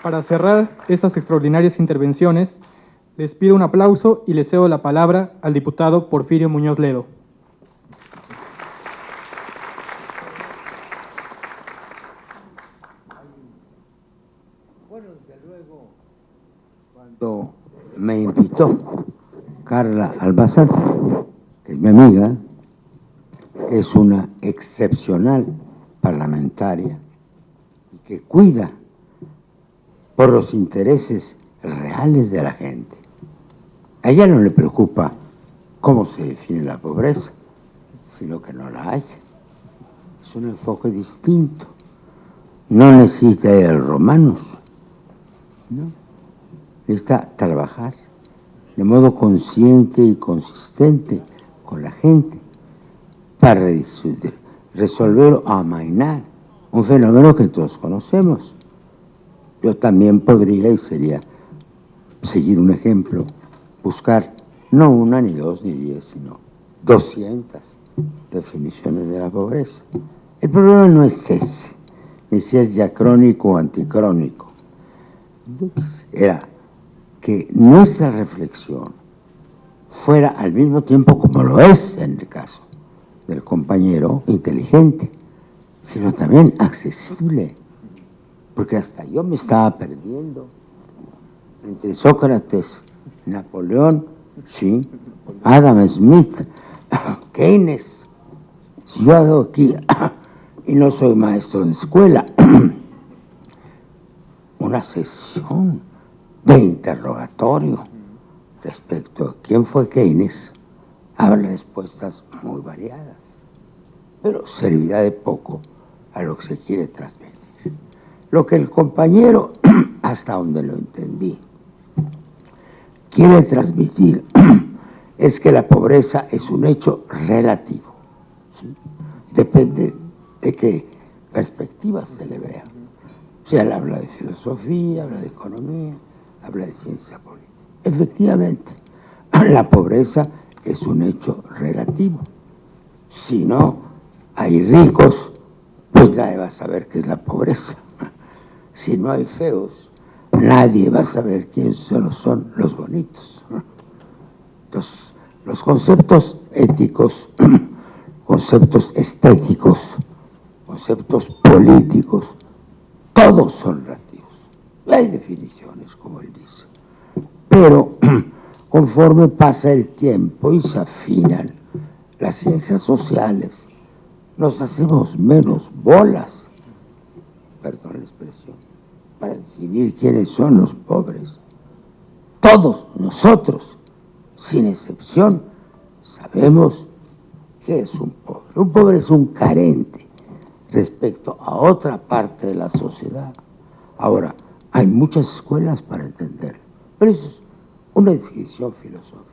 Para cerrar estas extraordinarias intervenciones, les pido un aplauso y les cedo la palabra al diputado Porfirio Muñoz Ledo. Bueno, desde luego, cuando me invitó Carla Almazán, que es mi amiga, que es una excepcional parlamentaria y que cuida por los intereses reales de la gente. A ella no le preocupa cómo se define la pobreza, sino que no la haya. Es un enfoque distinto. No necesita ir a los romanos, ¿no? Necesita trabajar de modo consciente y consistente con la gente para resolver o amainar un fenómeno que todos conocemos. Yo también podría, y sería seguir un ejemplo, buscar no una, ni dos, ni 10, sino 200 definiciones de la pobreza. El problema no es ese, ni si es diacrónico o anticrónico. Era que nuestra reflexión fuera al mismo tiempo, como lo es en el caso del compañero, inteligente, sino también accesible, porque hasta yo me estaba perdiendo entre Sócrates, Napoleón, sí, Adam Smith, Keynes. Si yo hago aquí, y no soy maestro de escuela, una sesión de interrogatorio respecto a quién fue Keynes, habrá respuestas muy variadas, pero servirá de poco a lo que se quiere transmitir. Lo que el compañero, hasta donde lo entendí, quiere transmitir es que la pobreza es un hecho relativo, ¿sí? Depende de qué perspectiva se le vea. O sea, él habla de filosofía, habla de economía, habla de ciencia política. Efectivamente, la pobreza es un hecho relativo. Si no hay ricos, pues nadie va a saber qué es la pobreza. Si no hay feos, nadie va a saber quiénes solo son los bonitos. Entonces, los conceptos éticos, conceptos estéticos, conceptos políticos, todos son relativos. Hay definiciones, como él dice. Pero conforme pasa el tiempo y se afinan las ciencias sociales, nos hacemos menos bolas, perdón la expresión, para definir quiénes son los pobres. Todos nosotros, sin excepción, sabemos qué es un pobre. Un pobre es un carente respecto a otra parte de la sociedad. Ahora, hay muchas escuelas para entenderlo, pero eso es una descripción filosófica.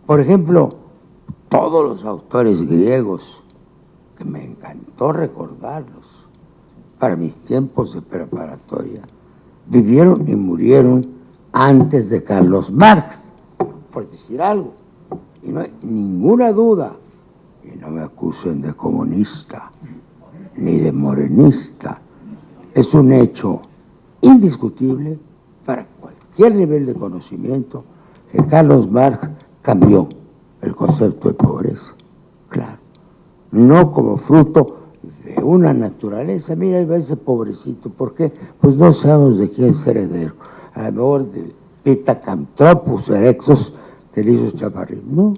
Por ejemplo, todos los autores griegos, que me encantó recordarlos para mis tiempos de preparatoria, vivieron y murieron antes de Carlos Marx, por decir algo. Y no hay ninguna duda, y no me acusen de comunista ni de morenista, es un hecho indiscutible para cualquier nivel de conocimiento que Carlos Marx cambió el concepto de pobreza. Claro, no como fruto de una naturaleza. Mira, ahí va ese pobrecito, ¿por qué? Pues no sabemos de quién es heredero. A lo mejor del Pithecanthropus erectus que le hizo Chavarri. No,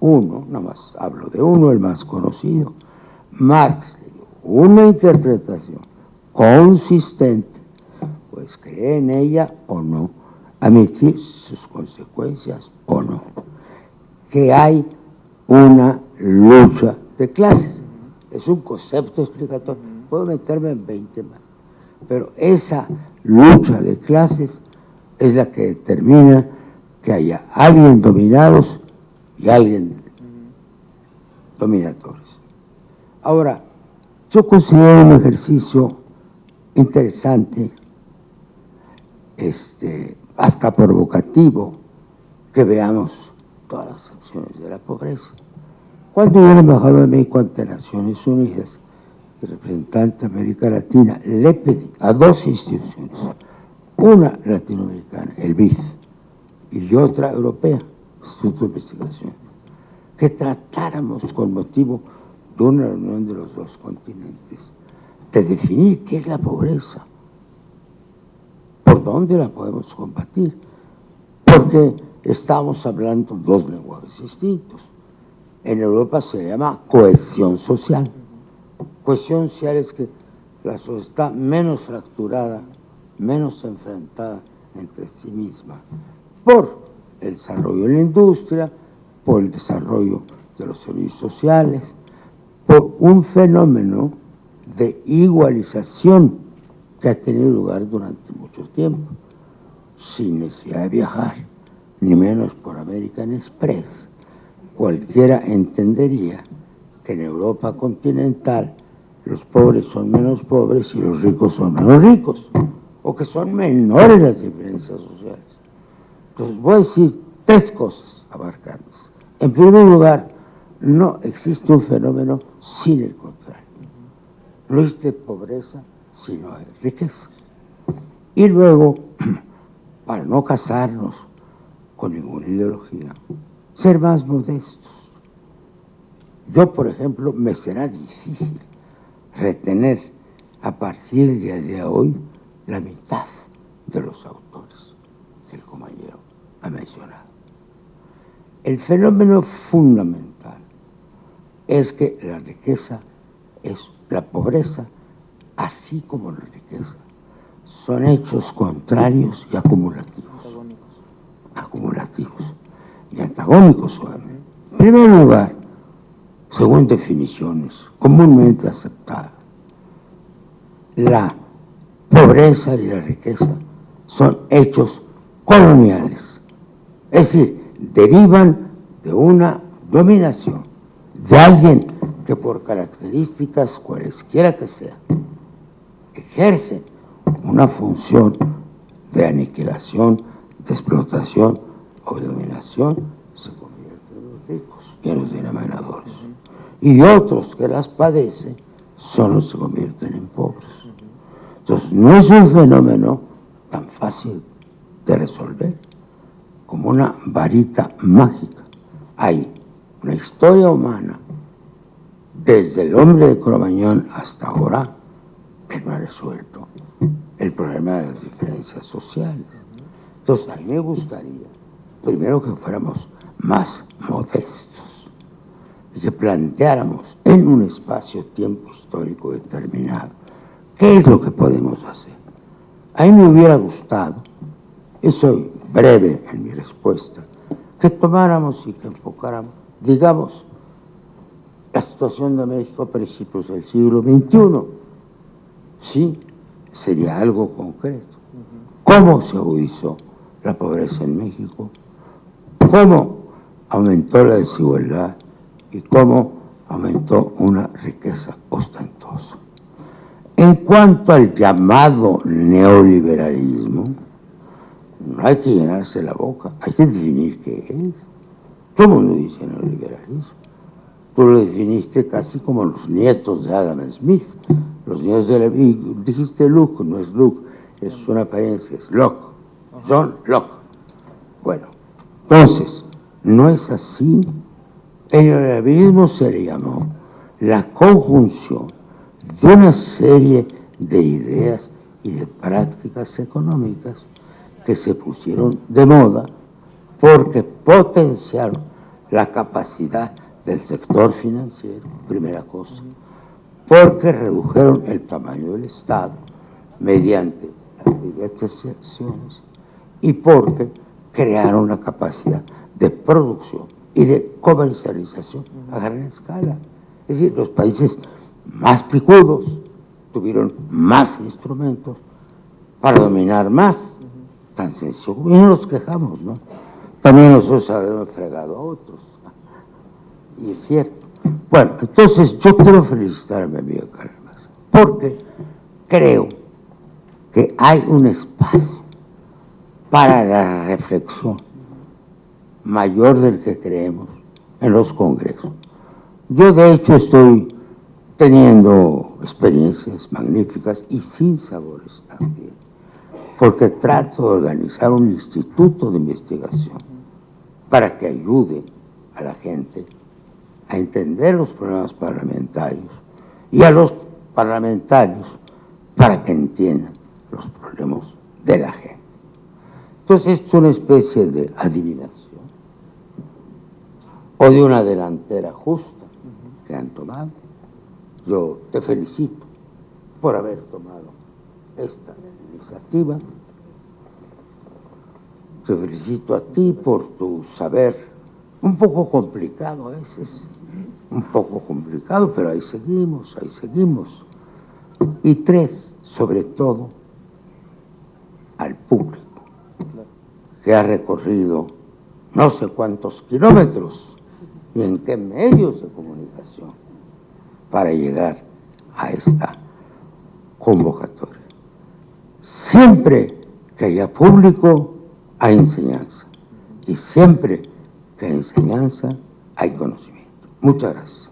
uno, nada más hablo de uno, el más conocido. Marx le dio una interpretación consistente, pues cree en ella o no, admitir sus consecuencias o no, que hay una lucha de clases. Es un concepto explicatorio, puedo meterme en 20 más, pero esa lucha de clases es la que determina que haya alguien dominados y alguien dominadores. Ahora, yo considero un ejercicio interesante, hasta provocativo, que veamos todas las acciones de la pobreza. Cuando yo era embajador de México ante Naciones Unidas, el representante de América Latina, le pedí a dos instituciones, una latinoamericana, el BID, y otra europea, Instituto de Investigación, que tratáramos con motivo de una reunión de los dos continentes, de definir qué es la pobreza, por dónde la podemos combatir, porque estamos hablando dos lenguajes distintos. En Europa se llama cohesión social. Cohesión social es que la sociedad está menos fracturada, menos enfrentada entre sí misma, por el desarrollo de la industria, por el desarrollo de los servicios sociales, por un fenómeno de igualización que ha tenido lugar durante mucho tiempo, sin necesidad de viajar, ni menos por American Express. Cualquiera entendería que en Europa continental los pobres son menos pobres y los ricos son menos ricos, o que son menores las diferencias sociales. Entonces voy a decir tres cosas abarcantes. En primer lugar, no existe un fenómeno sin el contrario. No existe pobreza si no hay riqueza. Y luego, para no casarnos con ninguna ideología, ser más modestos. Yo, por ejemplo, me será difícil retener a partir de hoy la mitad de los autores que el compañero ha mencionado. El fenómeno fundamental es que la riqueza es la pobreza, así como la riqueza, son hechos contrarios y acumulativos. Acumulativos y antagónicos solamente. En primer lugar, según definiciones comúnmente aceptadas, la pobreza y la riqueza son hechos coloniales, es decir, derivan de una dominación de alguien que por características cualesquiera que sean, ejerce una función de aniquilación, de explotación o de dominación, se convierten en los ricos y en los denominadores. Y otros que las padecen solo se convierten en pobres. Entonces, no es un fenómeno tan fácil de resolver como una varita mágica. Hay una historia humana, desde el hombre de Cro-Magnon hasta ahora, que no ha resuelto el problema de las diferencias sociales. Entonces, a mí me gustaría, primero, que fuéramos más modestos y que planteáramos en un espacio-tiempo histórico determinado qué es lo que podemos hacer. A mí me hubiera gustado, y soy breve en mi respuesta, que tomáramos y que enfocáramos, digamos, la situación de México a principios del siglo XXI. Sí, sería algo concreto. ¿Cómo se agudizó la pobreza en México? ¿Cómo aumentó la desigualdad? ¿Y cómo aumentó una riqueza ostentosa? En cuanto al llamado neoliberalismo, no hay que llenarse la boca, hay que definir qué es. Todo el mundo dice neoliberalismo. Tú lo definiste casi como los nietos de Adam Smith. Los nietos de dijiste Luke, no es Luke, es una apariencia, es Locke, John Locke. Bueno, entonces, no es así. El neoliberalismo se le llamó la conjunción de una serie de ideas y de prácticas económicas que se pusieron de moda porque potenciaron la capacidad del sector financiero, primera cosa, porque redujeron el tamaño del Estado mediante las privatizaciones y porque crearon la capacidad de producción y de comercialización a gran escala. Es decir, los países más picudos tuvieron más instrumentos para dominar más. Tan sencillo. Y no nos quejamos, ¿no? También nosotros habíamos fregado a otros. Y es cierto. Bueno, entonces yo quiero felicitar a mi amigo Karl Marx, porque creo que hay un espacio para la reflexión mayor del que creemos en los congresos. Yo, de hecho, estoy teniendo experiencias magníficas y sin sabores también porque trato de organizar un instituto de investigación para que ayude a la gente a entender los problemas parlamentarios y a los parlamentarios para que entiendan los problemas de la gente. Entonces, esto es una especie de adivinación o de una delantera justa que han tomado. Yo te felicito por haber tomado esta iniciativa. Te felicito a ti por tu saber, un poco complicado a veces, un poco complicado, pero ahí seguimos, ahí seguimos. Y tres, sobre todo, al público, que ha recorrido no sé cuántos kilómetros y en qué medios de comunicación para llegar a esta convocatoria. Siempre que haya público, hay enseñanza. Y siempre que hay enseñanza, hay conocimiento. Muchas gracias.